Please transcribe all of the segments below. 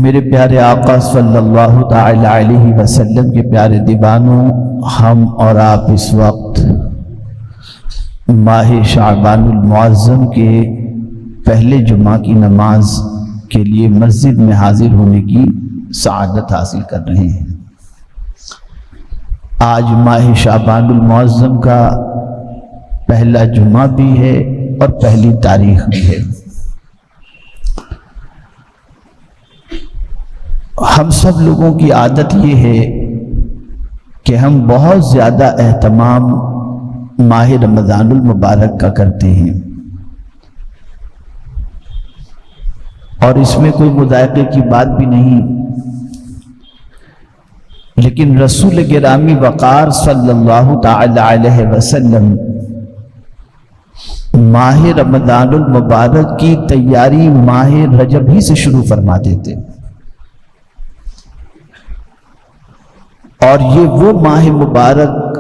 میرے پیارے آقا صلی اللہ تعالی علیہ وسلم کے پیارے دیوانوں، ہم اور آپ اس وقت ماہ شعبان المعظم کے پہلے جمعہ کی نماز کے لیے مسجد میں حاضر ہونے کی سعادت حاصل کر رہے ہیں۔ آج ماہ شعبان المعظم کا پہلا جمعہ بھی ہے اور پہلی تاریخ بھی ہے۔ ہم سب لوگوں کی عادت یہ ہے کہ ہم بہت زیادہ اہتمام ماہ رمضان المبارک کا کرتے ہیں، اور اس میں کوئی مذائقے کی بات بھی نہیں، لیکن رسول گرامی وقار صلی اللہ تعالی علیہ وسلم ماہ رمضان المبارک کی تیاری ماہ رجب ہی سے شروع فرما دیتے، اور یہ وہ ماہ مبارک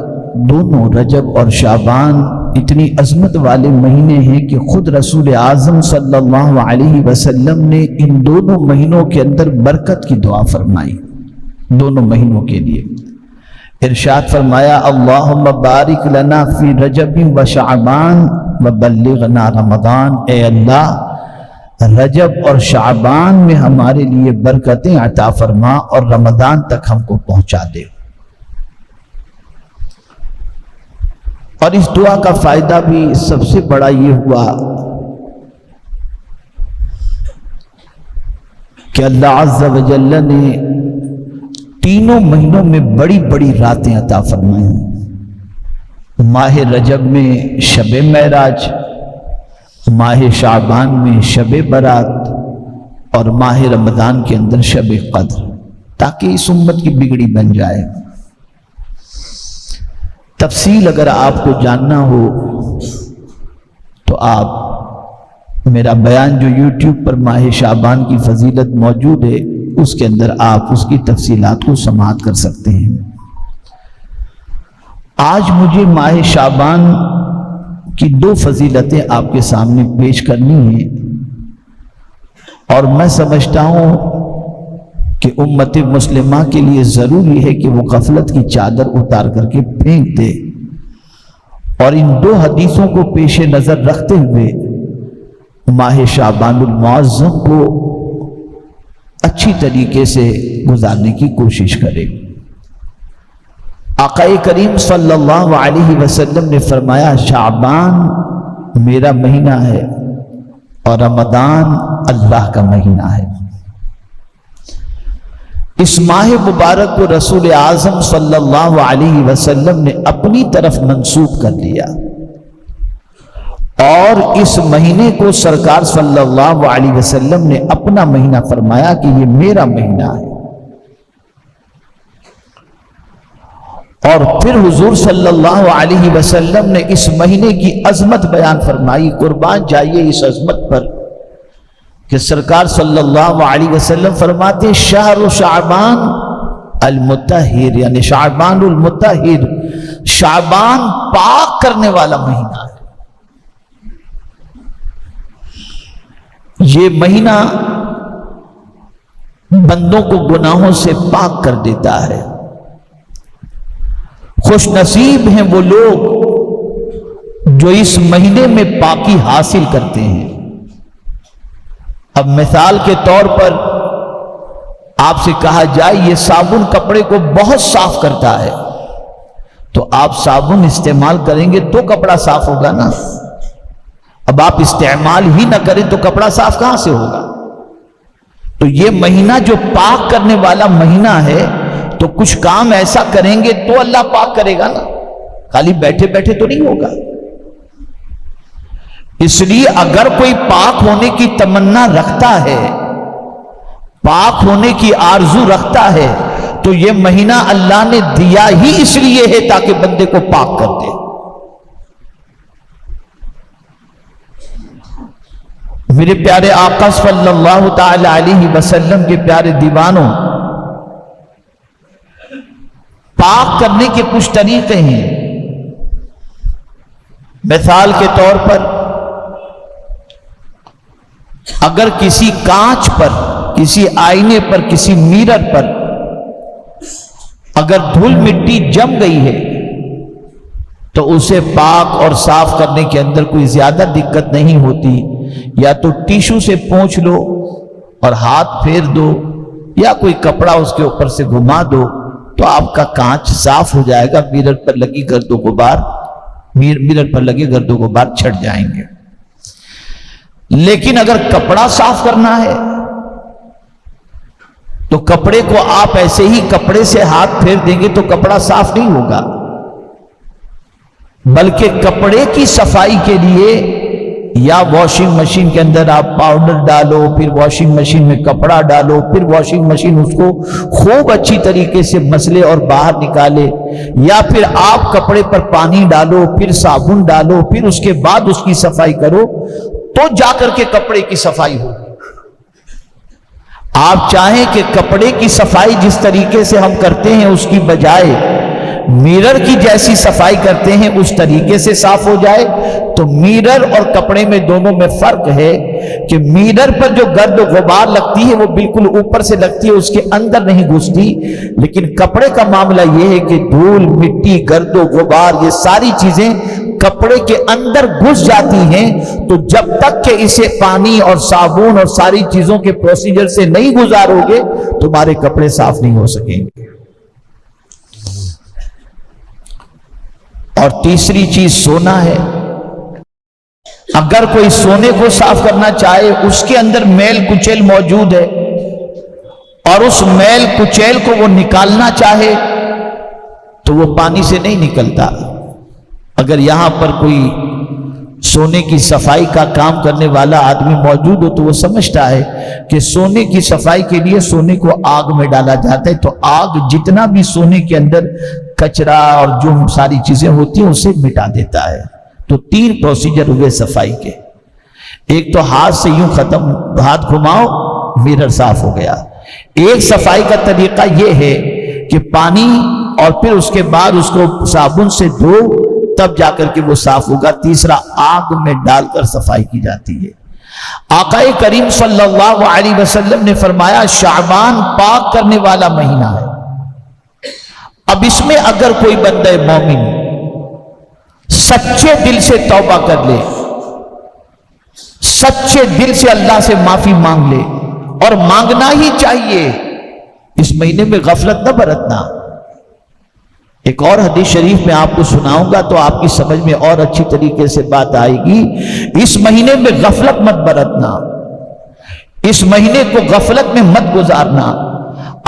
دونوں رجب اور شعبان اتنی عظمت والے مہینے ہیں کہ خود رسول اعظم صلی اللہ علیہ وسلم نے ان دونوں مہینوں کے اندر برکت کی دعا فرمائی، دونوں مہینوں کے لیے ارشاد فرمایا، اللہم بارک لنا فی رجب و شعبان وبلغنا رمضان، اے اللہ رجب اور شعبان میں ہمارے لیے برکتیں عطا فرما اور رمضان تک ہم کو پہنچا دے۔ اور اس دعا کا فائدہ بھی سب سے بڑا یہ ہوا کہ اللہ عز و جل نے تینوں مہینوں میں بڑی بڑی راتیں عطا فرمائیں۔ ماہ رجب میں شب معراج، ماہ شعبان میں شب برات، اور ماہ رمضان کے اندر شب قدر، تاکہ اس امت کی بگڑی بن جائے۔ تفصیل اگر آپ کو جاننا ہو تو آپ میرا بیان جو یوٹیوب پر ماہ شعبان کی فضیلت موجود ہے اس کے اندر آپ اس کی تفصیلات کو سماعت کر سکتے ہیں۔ آج مجھے ماہ شعبان کی دو فضیلتیں آپ کے سامنے پیش کرنی ہیں، اور میں سمجھتا ہوں کہ امت مسلمہ کے لیے ضروری ہے کہ وہ غفلت کی چادر اتار کر کے پھینک دے، اور ان دو حدیثوں کو پیش نظر رکھتے ہوئے ماہ شعبان المعظم کو اچھی طریقے سے گزارنے کی کوشش کرے۔ آقا کریم صلی اللہ علیہ وسلم نے فرمایا، شعبان میرا مہینہ ہے اور رمضان اللہ کا مہینہ ہے۔ اس ماہ مبارک کو رسول اعظم صلی اللہ علیہ وسلم نے اپنی طرف منسوب کر لیا، اور اس مہینے کو سرکار صلی اللہ علیہ وسلم نے اپنا مہینہ فرمایا کہ یہ میرا مہینہ ہے۔ اور پھر حضور صلی اللہ علیہ وسلم نے اس مہینے کی عظمت بیان فرمائی۔ قربان جائیے اس عظمت پر کہ سرکار صلی اللہ علیہ وسلم فرماتے، شہر شعبان المطہر، یعنی شعبان المطہر، شعبان پاک کرنے والا مہینہ ہے۔ یہ مہینہ بندوں کو گناہوں سے پاک کر دیتا ہے۔ خوش نصیب ہیں وہ لوگ جو اس مہینے میں پاکی حاصل کرتے ہیں۔ اب مثال کے طور پر آپ سے کہا جائے یہ صابن کپڑے کو بہت صاف کرتا ہے، تو آپ صابن استعمال کریں گے تو کپڑا صاف ہوگا نا۔ اب آپ استعمال ہی نہ کریں تو کپڑا صاف کہاں سے ہوگا؟ تو یہ مہینہ جو پاک کرنے والا مہینہ ہے، تو کچھ کام ایسا کریں گے تو اللہ پاک کرے گا نا، خالی بیٹھے بیٹھے تو نہیں ہوگا۔ اس لیے اگر کوئی پاک ہونے کی تمنا رکھتا ہے، پاک ہونے کی آرزو رکھتا ہے، تو یہ مہینہ اللہ نے دیا ہی اس لیے ہے تاکہ بندے کو پاک کر دے۔ میرے پیارے آقا صلی اللہ تعالی علیہ وسلم کے پیارے دیوانوں، پاک کرنے کے کچھ طریقے ہیں۔ مثال کے طور پر اگر کسی کانچ پر کسی آئینے پر، کسی میرر پر اگر دھول مٹی جم گئی ہے تو اسے پاک اور صاف کرنے کے اندر کوئی زیادہ دقت نہیں ہوتی، یا تو ٹیشو سے پونچھ لو اور ہاتھ پھیر دو، یا کوئی کپڑا اس کے اوپر سے گھما دو تو آپ کا کانچ صاف ہو جائے گا، میرر پر لگی گرد و غبار چھٹ جائیں گے۔ لیکن اگر کپڑا صاف کرنا ہے تو کپڑے کو آپ ایسے ہی کپڑے سے ہاتھ پھیر دیں گے تو کپڑا صاف نہیں ہوگا، بلکہ کپڑے کی صفائی کے لیے یا واشنگ مشین کے اندر آپ پاؤڈر ڈالو، پھر واشنگ مشین میں کپڑا ڈالو، پھر واشنگ مشین اس کو خوب اچھی طریقے سے مسلے اور باہر نکالے، یا پھر آپ کپڑے پر پانی ڈالو، پھر صابن ڈالو، پھر اس کے بعد اس کی صفائی کرو تو جا کر کے کپڑے کی صفائی ہو۔ آپ چاہیں کہ کپڑے کی صفائی جس طریقے سے ہم کرتے ہیں اس کی بجائے میرر کی جیسی صفائی کرتے ہیں اس طریقے سے صاف ہو جائے، تو میرر اور کپڑے میں دونوں میں فرق ہے کہ میرر پر جو گرد و غبار لگتی ہے وہ بالکل اوپر سے لگتی ہے، اس کے اندر نہیں گھستی، لیکن کپڑے کا معاملہ یہ ہے کہ دھول مٹی گرد و غبار یہ ساری چیزیں کپڑے کے اندر گھس جاتی ہیں، تو جب تک کہ اسے پانی اور صابن اور ساری چیزوں کے پروسیجر سے نہیں گزارو گے تمہارے کپڑے صاف نہیں ہو سکیں گے۔ اور تیسری چیز سونا ہے۔ اگر کوئی سونے کو صاف کرنا چاہے، اس کے اندر میل کچیل موجود ہے اور اس میل کچیل کو وہ نکالنا چاہے تو وہ پانی سے نہیں نکلتا۔ اگر یہاں پر کوئی سونے کی صفائی کا کام کرنے والا آدمی موجود ہو تو وہ سمجھتا ہے کہ سونے کی صفائی کے لیے سونے کو آگ میں ڈالا جاتا ہے، تو آگ جتنا بھی سونے کے اندر کچرا اور جو ساری چیزیں ہوتی ہیں اسے مٹا دیتا ہے۔ تو 3 پروسیجر ہوئے صفائی کے۔ ایک تو ہاتھ سے یوں ختم، ہاتھ گھماؤ میرر صاف ہو گیا۔ ایک صفائی کا طریقہ یہ ہے کہ پانی اور پھر اس کے بعد اس کو صابن سے دھو تب جا کر کے وہ صاف ہوگا۔ تیسرا آگ میں ڈال کر صفائی کی جاتی ہے۔ آقا کریم صلی اللہ علیہ وسلم نے فرمایا شعبان پاک کرنے والا مہینہ ہے۔ اب اس میں اگر کوئی بندہ مومن سچے دل سے توبہ کر لے، سچے دل سے اللہ سے معافی مانگ لے، اور مانگنا ہی چاہیے، اس مہینے میں غفلت نہ برتنا۔ ایک اور حدیث شریف میں آپ کو سناؤں گا تو آپ کی سمجھ میں اور اچھی طریقے سے بات آئے گی۔ اس مہینے میں غفلت مت برتنا، اس مہینے کو غفلت میں مت گزارنا۔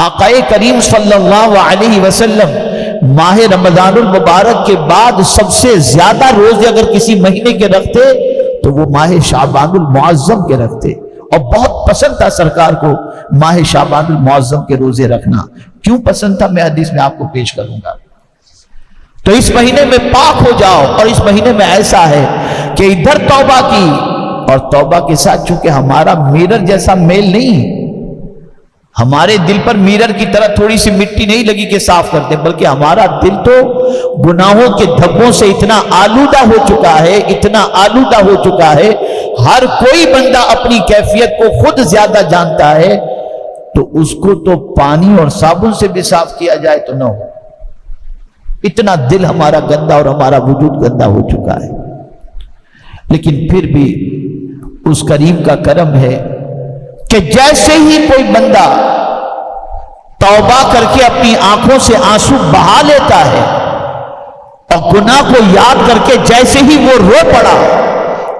آقا کریم صلی اللہ علیہ وسلم ماہ رمضان المبارک کے بعد سب سے زیادہ روزے اگر کسی مہینے کے رکھتے تو وہ ماہ شعبان المعظم کے رکھتے، اور بہت پسند تھا سرکار کو ماہ شعبان المعظم کے روزے رکھنا۔ کیوں پسند تھا میں حدیث میں آپ کو پیش کروں گا۔ تو اس مہینے میں پاک ہو جاؤ، اور اس مہینے میں ایسا ہے کہ ادھر توبہ کی، اور توبہ کے ساتھ چونکہ ہمارا میرر جیسا میل نہیں، ہمارے دل پر میرر کی طرح تھوڑی سی مٹی نہیں لگی کہ صاف کرتے، بلکہ ہمارا دل تو گناہوں کے دھبوں سے اتنا آلودہ ہو چکا ہے، اتنا آلودہ ہو چکا ہے، ہر کوئی بندہ اپنی کیفیت کو خود زیادہ جانتا ہے، تو اس کو تو پانی اور صابن سے بھی صاف کیا جائے تو نہ ہو، اتنا دل ہمارا گندا اور ہمارا وجود گندا ہو چکا ہے۔ لیکن پھر بھی اس کریم کا کرم ہے کہ جیسے ہی کوئی بندہ توبہ کر کے اپنی آنکھوں سے آنسو بہا لیتا ہے، اور گناہ کو یاد کر کے جیسے ہی وہ رو پڑا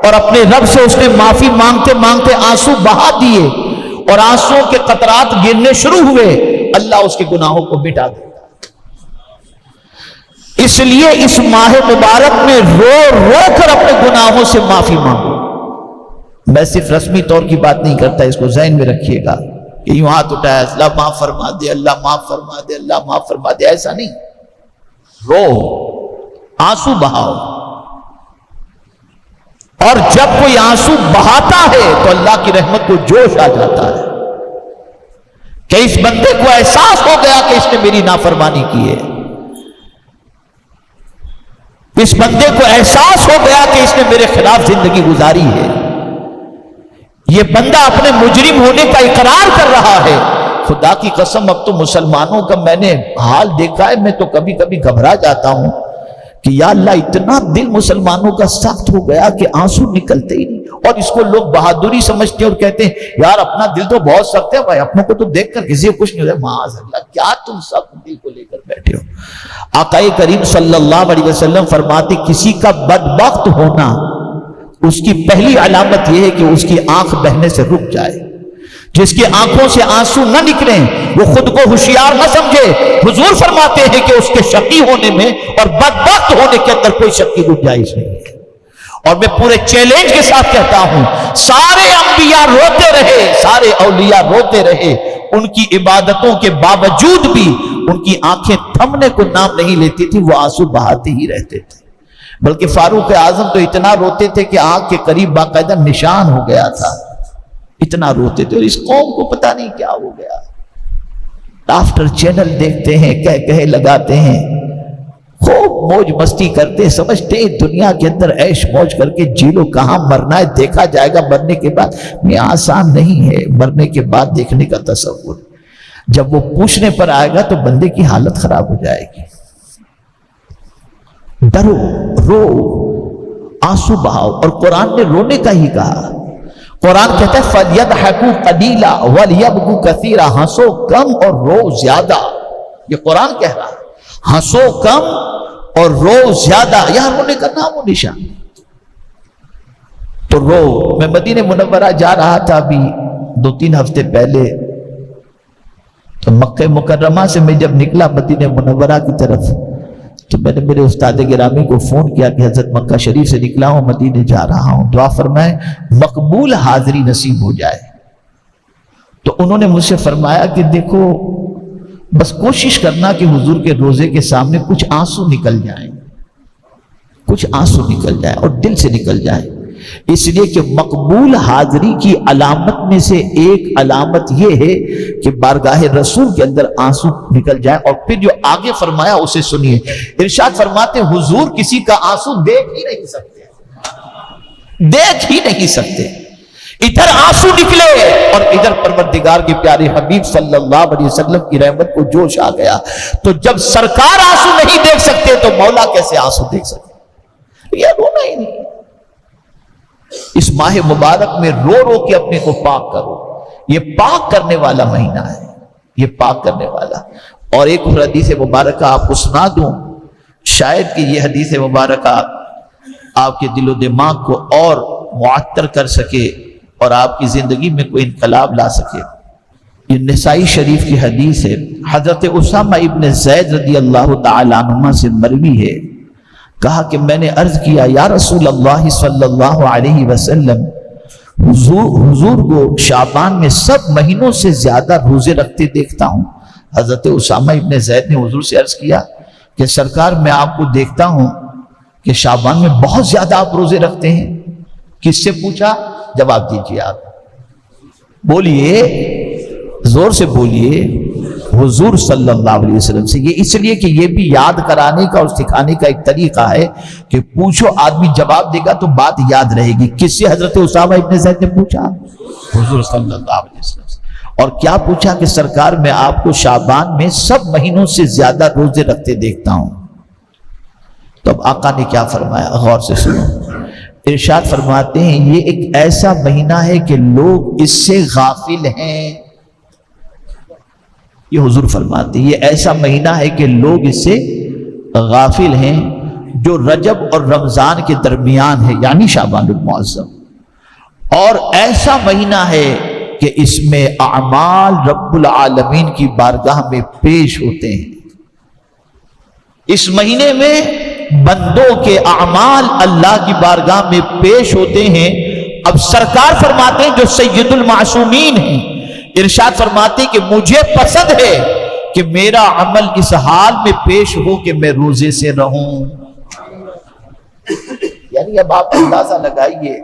اور اپنے رب سے اس نے معافی مانگتے مانگتے آنسو بہا دیے اور آنسوں کے قطرات گرنے شروع ہوئے، اللہ اس کے گناہوں کو مٹا دیتا۔ اس لیے اس ماہ مبارک میں رو رو کر اپنے گناہوں سے معافی مانگو۔ میں صرف رسمی طور کی بات نہیں کرتا، اس کو ذہن میں رکھیے گا کہ یوں ہاتھ اٹھایا اللہ معاف فرما دے، اللہ معاف فرما دے، اللہ معاف فرما دے، ایسا نہیں۔ رو، آنسو بہاؤ، اور جب کوئی آنسو بہاتا ہے تو اللہ کی رحمت کو جوش آ جاتا ہے کہ اس بندے کو احساس ہو گیا کہ اس نے میری نافرمانی کی ہے، اس بندے کو احساس ہو گیا کہ اس نے میرے خلاف زندگی گزاری ہے، یہ بندہ اپنے مجرم ہونے کا اقرار کر رہا ہے۔ خدا کی قسم اب تو مسلمانوں کا میں نے حال دیکھا ہے، میں تو کبھی کبھی گھبرا جاتا ہوں کہ یا اللہ اتنا دل مسلمانوں کا سخت ہو گیا کہ آنسو نکلتے ہی نہیں، اور اس کو لوگ بہادری سمجھتے ہیں اور کہتے ہیں یار اپنا دل تو بہت سخت ہے بھائی، اپنوں کو تو دیکھ کر کسی کو کچھ نہیں ہوتا۔ معاذ اللہ، کیا تم سخت دل کو لے کر بیٹھے ہو۔ آقا کریم صلی اللہ علیہ وسلم فرماتے کسی کا بدبخت ہونا اس کی پہلی علامت یہ ہے کہ اس کی آنکھ بہنے سے رک جائے، جس کی آنکھوں سے آنسو نہ نکلیں وہ خود کو ہوشیار نہ سمجھے۔ حضور فرماتے ہیں کہ اس کے شقی ہونے میں اور بدبخت ہونے کے اندر کوئی شک کی گنجائش نہیں ہے۔ اور میں پورے چیلنج کے ساتھ کہتا ہوں، سارے انبیاء روتے رہے، سارے اولیاء روتے رہے، ان کی عبادتوں کے باوجود بھی ان کی آنکھیں تھمنے کو نام نہیں لیتی تھی، وہ آنسو بہاتے ہی رہتے تھے۔ بلکہ فاروق اعظم تو اتنا روتے تھے کہ آنکھ کے قریب باقاعدہ نشان ہو گیا تھا، اتنا روتے تھے۔ اور اس قوم کو پتہ نہیں کیا ہو گیا، آفٹر چینل دیکھتے ہیں، کہہ لگاتے ہیں، خوب موج مستی کرتے، سمجھتے ہیں دنیا کے اندر عیش موج کر کے جی لو، کہاں مرنا ہے دیکھا جائے گا مرنے کے بعد۔ یہ آسان نہیں ہے مرنے کے بعد دیکھنے کا تصور، جب وہ پوچھنے پر آئے گا تو بندے کی حالت خراب ہو جائے گی۔ ڈرو، رو، آنسو بہاؤ، اور قرآن نے رونے کا ہی کہا۔ قرآن کہتا ہے فَلْيَضْحَكُوا قَلِيلًا وَلْيَبْكُوا كَثِيرًا، ہنسو کم اور رو زیادہ۔ یہ قرآن کہہ رہا ہے ہنسو کم اور رو زیادہ، یہاں رونے کا نام و نشان۔ تو رو، میں مدینہ منورہ جا رہا تھا ابھی 2-3 ہفتے پہلے، تو مکہ مکرمہ سے میں جب نکلا مدینہ منورہ کی طرف تو میں نے میرے استاد گرامی کو فون کیا کہ حضرت مکہ شریف سے نکلا ہوں، مدینے جا رہا ہوں، دعا فرمائیں مقبول حاضری نصیب ہو جائے۔ تو انہوں نے مجھ سے فرمایا کہ دیکھو بس کوشش کرنا کہ حضور کے روزے کے سامنے کچھ آنسو نکل جائیں، کچھ آنسو نکل جائیں اور دل سے نکل جائیں، اس لیے کہ مقبول حاضری کی علامت میں سے ایک علامت یہ ہے کہ بارگاہ رسول کے اندر آنسو نکل جائے۔ اور پھر جو آگے فرمایا اسے سنیے، ارشاد فرماتے حضور کسی کا آنسو دیکھ ہی نہیں سکتے، دیکھ ہی نہیں سکتے، ادھر آنسو نکلے اور ادھر پروردگار کے پیارے حبیب صلی اللہ علیہ وسلم کی رحمت کو جوش آ گیا۔ تو جب سرکار آنسو نہیں دیکھ سکتے تو مولا کیسے آنسو دیکھ سکتے؟ یہ رونا ہی نہیں۔ اس ماہ مبارک میں رو رو کے اپنے کو پاک کرو، یہ پاک کرنے والا مہینہ ہے، یہ پاک کرنے والا۔ اور ایک اور حدیث مبارکہ آپ کو سنا دوں، شاید کہ یہ حدیث مبارکہ آپ کے دل و دماغ کو اور معطر کر سکے اور آپ کی زندگی میں کوئی انقلاب لا سکے۔ یہ نسائی شریف کی حدیث ہے، حضرت اسامہ ابن زید رضی اللہ تعالیٰ عنہما سے مروی ہے۔ کہا کہ میں نے عرض کیا یا رسول اللہ صلی اللہ علیہ وسلم، حضور کو شعبان میں سب مہینوں سے زیادہ روزے رکھتے دیکھتا ہوں۔ حضرت اسامہ ابن زید نے حضور سے عرض کیا کہ سرکار میں آپ کو دیکھتا ہوں کہ شعبان میں بہت زیادہ آپ روزے رکھتے ہیں۔ کس سے پوچھا؟ جواب دیجیے آپ، بولیے، زور سے بولیے، حضور صلی اللہ علیہ وسلم سے۔ یہ اس لیے کہ یہ بھی یاد کرانے کا اور سکھانے کا ایک طریقہ ہے کہ پوچھو آدمی جواب دے گا تو بات یاد رہے گی۔ کس سے حضرت اسامہ ابن زید نے پوچھا؟ حضور صلی اللہ علیہ وسلم سے۔ اور کیا پوچھا کہ سرکار میں آپ کو شعبان میں سب مہینوں سے زیادہ روزے رکھتے دیکھتا ہوں۔ تو اب آقا نے کیا فرمایا، غور سے سنو۔ ارشاد فرماتے ہیں یہ ایک ایسا مہینہ ہے کہ لوگ اس سے غافل ہیں۔ یہ حضور فرماتے ہیں یہ ایسا مہینہ ہے کہ لوگ اس سے غافل ہیں، جو رجب اور رمضان کے درمیان ہے، یعنی شعبان المعظم۔ اور ایسا مہینہ ہے کہ اس میں اعمال رب العالمین کی بارگاہ میں پیش ہوتے ہیں۔ اس مہینے میں بندوں کے اعمال اللہ کی بارگاہ میں پیش ہوتے ہیں۔ اب سرکار فرماتے ہیں جو سید المعصومین ہیں، ارشاد فرماتے کہ مجھے پسند ہے کہ میرا عمل اس حال میں پیش ہو کہ میں روزے سے رہوں۔ یعنی اب آپ اندازہ لگائیے،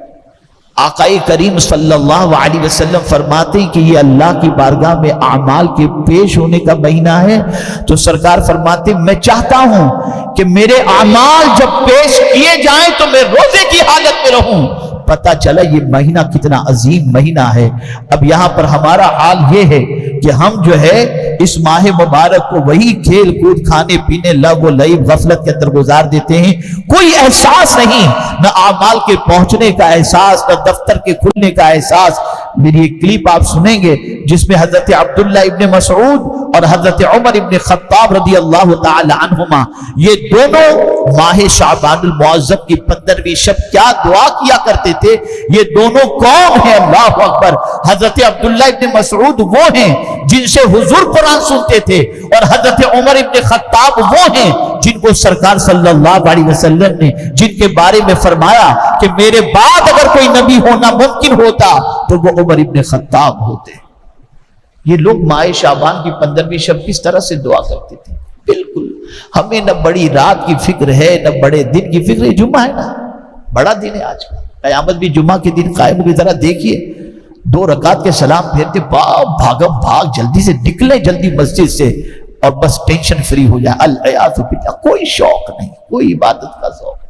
آقا کریم صلی اللہ علیہ وسلم فرماتے ہیں کہ یہ اللہ کی بارگاہ میں اعمال کے پیش ہونے کا مہینہ ہے، تو سرکار فرماتے ہیں میں چاہتا ہوں کہ میرے اعمال جب پیش کیے جائیں تو میں روزے کی حالت میں رہوں، پتہ چلا یہ مہینہ کتنا عظیم مہینہ ہے۔ اب یہاں پر ہمارا حال یہ ہے کہ ہم جو ہے اس ماہ مبارک کو وہی کھیل کود، کھانے پینے، لغو و لعب، غفلت کے اندر گزار دیتے ہیں۔ کوئی احساس نہیں، نہ اعمال کے پہنچنے کا احساس، نہ دفتر کے کھلنے کا احساس۔ میری ایک کلپ آپ سنیں گے جس میں حضرت عبداللہ ابن مسعود اور حضرت عمر ابن خطاب رضی اللہ تعالی عنہما یہ دونوں ماہ شعبان المعظم کی 15ویں شب کیا دعا کیا کرتے تھے۔ یہ دونوں کون ہیں؟ اللہ اکبر۔ حضرت عبداللہ ابن مسعود وہ ہیں جن سے حضور قرآن سنتے تھے، اور حضرت عمر ابن خطاب وہ ہیں جن کو سرکار صلی اللہ علیہ وسلم نے جن کے بارے میں فرمایا کہ میرے بعد اگر کوئی نبی ہونا ممکن ہوتا تو وہ عمر ابن خطاب ہوتے۔ یہ لوگ ماہ شعبان کی 15ویں شب کس طرح سے دعا کرتے تھے؟ بالکل ہمیں نہ بڑی رات کی فکر ہے نہ بڑے دن کی فکر ہے۔ جمعہ ہے نا، بڑا دن ہے آج کا، قیامت بھی جمعہ کے دن قائم ہوگی۔ ذرا دیکھیے 2 رکعت کے سلام پھیرتے بھاگم بھاگ جلدی سے نکلے جلدی مسجد سے اور بس ٹینشن فری ہو جائے۔ الیاذ باللہ، کوئی شوق نہیں، کوئی عبادت کا ذوق نہیں،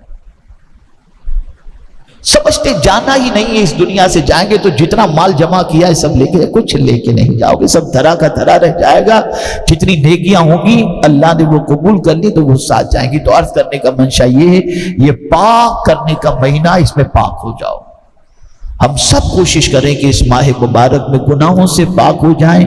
سمجھتے جانا ہی نہیں ہے اس دنیا سے۔ جائیں گے تو جتنا مال جمع کیا ہے سب لے کے، کچھ لے کے نہیں جاؤ گے، سب دھرا کا دھرا رہ جائے گا۔ جتنی نیکیاں ہوں گی اللہ نے وہ قبول کر لی تو وہ ساتھ جائیں گی۔ تو عرض کرنے کا منشا یہ ہے، یہ پاک کرنے کا مہینہ، اس میں پاک ہو جاؤ۔ ہم سب کوشش کریں کہ اس ماہ مبارک میں گناہوں سے پاک ہو جائیں،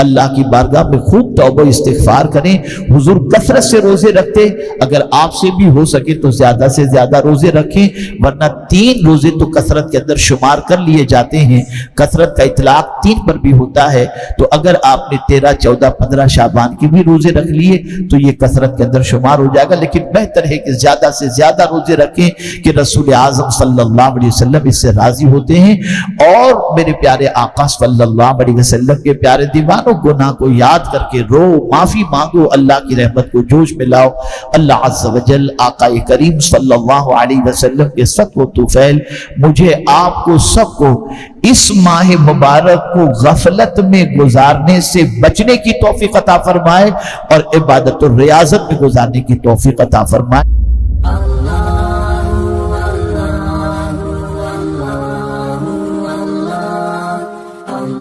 اللہ کی بارگاہ میں خوب توبہ استغفار کریں۔ حضور کثرت سے روزے رکھتے، اگر آپ سے بھی ہو سکے تو زیادہ سے زیادہ روزے رکھیں، ورنہ 3 روزے تو کثرت کے اندر شمار کر لیے جاتے ہیں۔ کثرت کا اطلاق 3 پر بھی ہوتا ہے، تو اگر آپ نے 13، 14، 15 شعبان کے بھی روزے رکھ لیے تو یہ کثرت کے اندر شمار ہو جائے گا۔ لیکن بہتر ہے کہ زیادہ سے زیادہ روزے رکھیں کہ رسول اعظم صلی اللہ علیہ وسلم اس سے راضی ہوتے ہیں۔ اور میرے پیارے آقا صلی اللہ علیہ وسلم کے پیارے دیوانوں، گناہ کو یاد کر کے رو، معافی مانگو، اللہ کی رحمت کو جوش میں لاؤ۔ اللہ عز و جل آقا کریم صلی اللہ علیہ وسلم کے صدق و طفیل مجھے، آپ کو، سب کو اس ماہ مبارک کو غفلت میں گزارنے سے بچنے کی توفیق عطا فرمائے اور عبادت و ریاضت میں گزارنے کی توفیق عطا فرمائے۔